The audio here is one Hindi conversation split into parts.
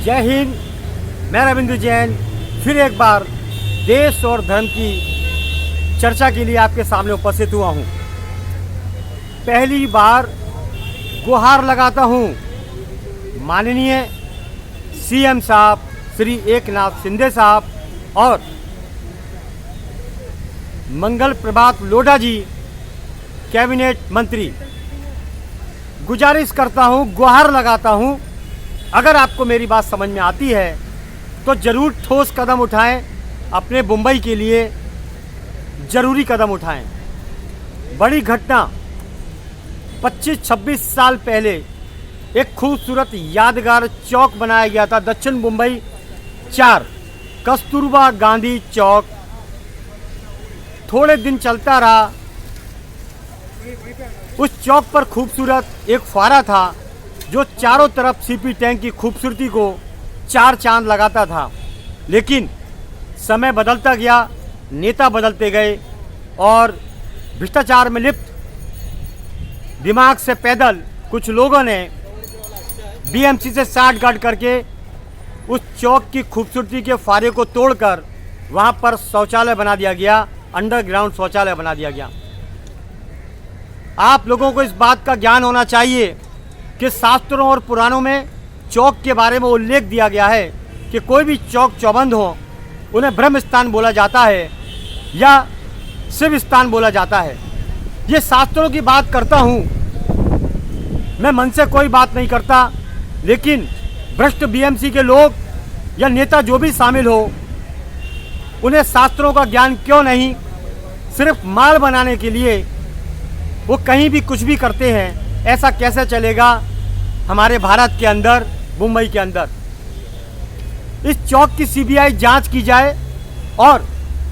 जय हिंद। मैं रविंद्र जैन फिर एक बार देश और धर्म की चर्चा के लिए आपके सामने उपस्थित हुआ हूँ। पहली बार गुहार लगाता हूँ माननीय सीएम साहब श्री एकनाथ शिंदे साहब और मंगल प्रभात लोढ़ा जी कैबिनेट मंत्री। गुजारिश करता हूँ, गुहार लगाता हूँ, अगर आपको मेरी बात समझ में आती है तो ज़रूर ठोस कदम उठाएं, अपने मुंबई के लिए ज़रूरी कदम उठाएं। बड़ी घटना 25-26 साल पहले एक खूबसूरत यादगार चौक बनाया गया था, दक्षिण मुंबई 4 कस्तूरबा गांधी चौक। थोड़े दिन चलता रहा। उस चौक पर खूबसूरत एक फुव्वारा था जो चारों तरफ सीपी टैंक की खूबसूरती को चार चांद लगाता था। लेकिन समय बदलता गया, नेता बदलते गए और भ्रष्टाचार में लिप्त दिमाग से पैदल कुछ लोगों ने बीएमसी से साठगांठ करके उस चौक की खूबसूरती के फुव्वारे को तोड़कर वहां पर शौचालय बना दिया गया, अंडरग्राउंड शौचालय बना दिया गया। आप लोगों को इस बात का ज्ञान होना चाहिए कि शास्त्रों और पुराणों में चौक के बारे में उल्लेख दिया गया है कि कोई भी चौक चौबंद हो उन्हें ब्रह्म स्थान बोला जाता है या शिव स्थान बोला जाता है। ये शास्त्रों की बात करता हूँ, मैं मन से कोई बात नहीं करता, लेकिन भ्रष्ट बीएमसी के लोग या नेता जो भी शामिल हो उन्हें शास्त्रों का ज्ञान क्यों नहीं। सिर्फ माल बनाने के लिए वो कहीं भी कुछ भी करते हैं। ऐसा कैसे चलेगा हमारे भारत के अंदर, मुंबई के अंदर। इस चौक की सीबीआई जांच की जाए और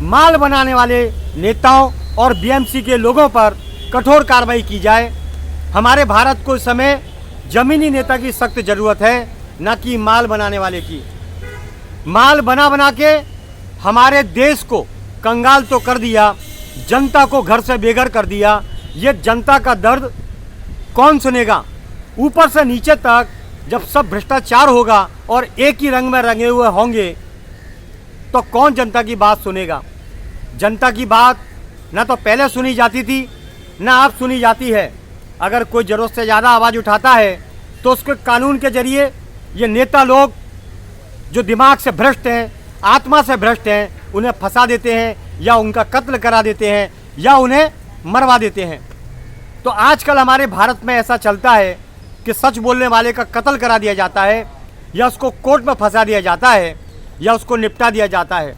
माल बनाने वाले नेताओं और बीएमसी के लोगों पर कठोर कार्रवाई की जाए। हमारे भारत को इस समय जमीनी नेता की सख्त ज़रूरत है, न कि माल बनाने वाले की। माल बना बना के हमारे देश को कंगाल तो कर दिया, जनता को घर से बेघर कर दिया। ये जनता का दर्द कौन सुनेगा? ऊपर से नीचे तक जब सब भ्रष्टाचार होगा और एक ही रंग में रंगे हुए होंगे तो कौन जनता की बात सुनेगा? जनता की बात ना तो पहले सुनी जाती थी ना अब सुनी जाती है। अगर कोई ज़रूरत से ज़्यादा आवाज़ उठाता है तो उसके कानून के जरिए ये नेता लोग जो दिमाग से भ्रष्ट हैं, आत्मा से भ्रष्ट हैं, उन्हें फंसा देते हैं या उनका कत्ल करा देते हैं या उन्हें मरवा देते हैं। तो आजकल हमारे भारत में ऐसा चलता है कि सच बोलने वाले का कत्ल करा दिया जाता है या उसको कोर्ट में फंसा दिया जाता है या उसको निपटा दिया जाता है।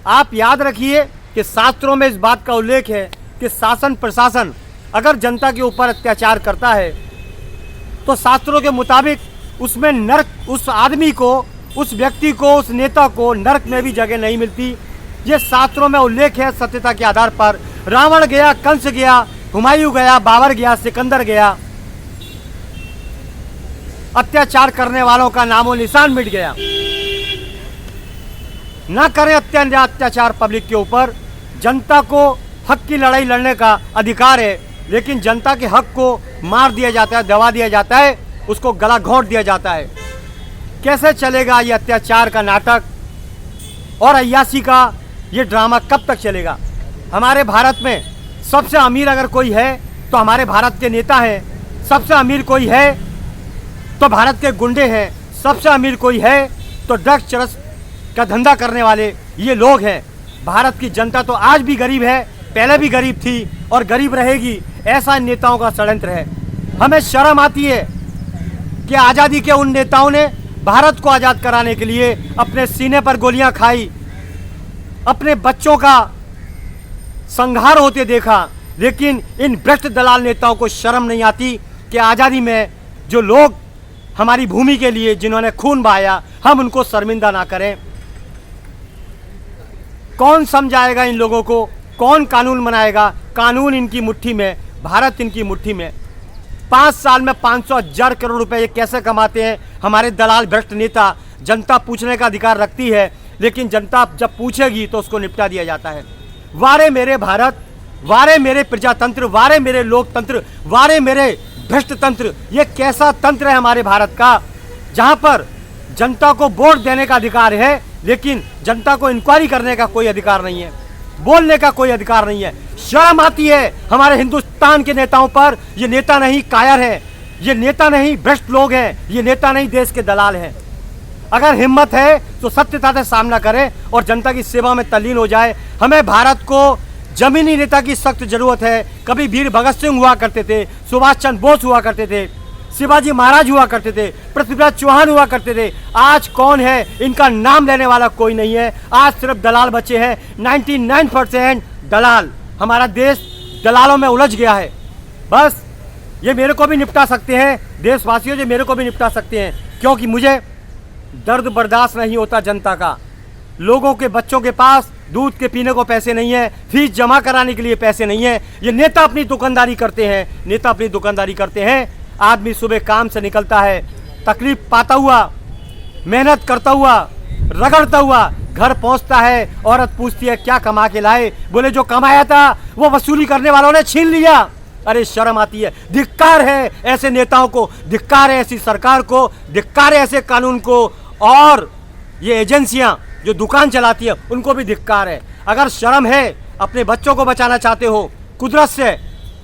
आप याद रखिए कि शास्त्रों में इस बात का उल्लेख है कि शासन प्रशासन अगर जनता के ऊपर अत्याचार करता है तो शास्त्रों के मुताबिक उसमें नरक, उस आदमी को, उस व्यक्ति को, उस नेता को नरक में भी जगह नहीं मिलती। ये शास्त्रों में उल्लेख है सत्यता के आधार पर। रावण गया, कंस गया, हुमायूं गया, बाबर गया, सिकंदर गया, अत्याचार करने वालों का नामो निशान मिट गया। ना करें अत्याचार पब्लिक के ऊपर। जनता को हक की लड़ाई लड़ने का अधिकार है, लेकिन जनता के हक को मार दिया जाता है, दबा दिया जाता है, उसको गला घोंट दिया जाता है। कैसे चलेगा ये अत्याचार का नाटक और अय्याशी का ये ड्रामा कब तक चलेगा? हमारे भारत में सबसे अमीर अगर कोई है तो हमारे भारत के नेता हैं। सबसे अमीर कोई है तो भारत के गुंडे हैं। सबसे अमीर कोई है तो ड्रग्स चरस का धंधा करने वाले ये लोग हैं। भारत की जनता तो आज भी गरीब है, पहले भी गरीब थी और गरीब रहेगी। ऐसा इन नेताओं का षड्यंत्र है। हमें शर्म आती है कि आज़ादी के उन नेताओं ने भारत को आज़ाद कराने के लिए अपने सीने पर गोलियां खाई, अपने बच्चों का संहार होते देखा, लेकिन इन भ्रष्ट दलाल नेताओं को शर्म नहीं आती कि आज़ादी में जो लोग हमारी भूमि के लिए जिन्होंने खून बहाया, हम उनको शर्मिंदा ना करें। कौन समझाएगा इन लोगों को? कौन कानून बनाएगा? कानून इनकी मुट्ठी में, भारत इनकी मुट्ठी में। 5 साल में 500,000 करोड़ रुपए ये कैसे कमाते हैं हमारे दलाल भ्रष्ट नेता? जनता पूछने का अधिकार रखती है, लेकिन जनता जब पूछेगी तो उसको निपटा दिया जाता है। वारे मेरे भारत, वारे मेरे प्रजातंत्र, वारे मेरे लोकतंत्र, वारे मेरे भ्रष्ट तंत्र। ये कैसा तंत्र है हमारे भारत का, जहाँ पर जनता को वोट देने का अधिकार है, लेकिन जनता को इंक्वायरी करने का कोई अधिकार नहीं है, बोलने का कोई अधिकार नहीं है। शर्म आती है हमारे हिंदुस्तान के नेताओं पर। ये नेता नहीं कायर है, ये नेता नहीं भ्रष्ट लोग हैं, ये नेता नहीं देश के दलाल हैं। अगर हिम्मत है तो सत्यता से सामना करे और जनता की सेवा में तल्लीन हो जाए। हमें भारत को जमीनी नेता की सख्त जरूरत है। कभी वीर भगत सिंह हुआ करते थे, सुभाष चंद्र बोस हुआ करते थे, शिवाजी महाराज हुआ करते थे, पृथ्वीराज चौहान हुआ करते थे। आज कौन है? इनका नाम लेने वाला कोई नहीं है। आज सिर्फ दलाल बचे हैं। 99% दलाल। हमारा देश दलालों में उलझ गया है। बस ये मेरे को भी निपटा सकते हैं, देशवासियों ये मेरे को भी निपटा सकते हैं, क्योंकि मुझे दर्द बर्दाश्त नहीं होता जनता का। लोगों के बच्चों के पास दूध के पीने को पैसे नहीं है, फीस जमा कराने के लिए पैसे नहीं है। ये नेता अपनी दुकानदारी करते हैं, नेता अपनी दुकानदारी करते हैं। आदमी सुबह काम से निकलता है, तकलीफ पाता हुआ, मेहनत करता हुआ, रगड़ता हुआ घर पहुंचता है। औरत पूछती है क्या कमा के लाए? बोले जो कमाया था वो वसूली करने वालों ने छीन लिया। अरे शर्म आती है। धिक्कार है ऐसे नेताओं को, धिक्कार है ऐसी सरकार को, धिक्कार है ऐसे कानून को, और ये एजेंसियां जो दुकान चलाती है उनको भी धिक्कार है। अगर शर्म है, अपने बच्चों को बचाना चाहते हो कुदरत से,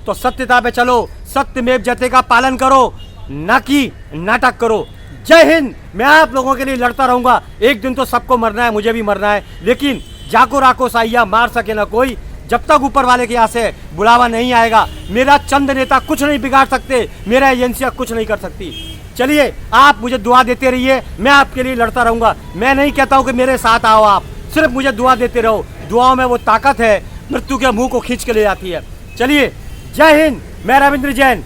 तो सत्यता पे चलो, सत्यमेव जयते का पालन करो, ना कि नाटक करो। जय हिंद। मैं आप लोगों के लिए लड़ता रहूंगा। एक दिन तो सबको मरना है, मुझे भी मरना है, लेकिन जाको राको साइया मार सके ना कोई, जब तक ऊपर वाले के यहाँ से बुलावा नहीं आएगा। मेरा चंद नेता कुछ नहीं बिगाड़ सकते, मेरा एजेंसियां कुछ नहीं कर सकती। चलिए आप मुझे दुआ देते रहिए, मैं आपके लिए लड़ता रहूंगा। मैं नहीं कहता हूँ कि मेरे साथ आओ, आप सिर्फ मुझे दुआ देते रहो। दुआओं में वो ताकत है, मृत्यु के मुंह को खींच के ले जाती है। चलिए जय हिंद। मैं रविंद्र जैन।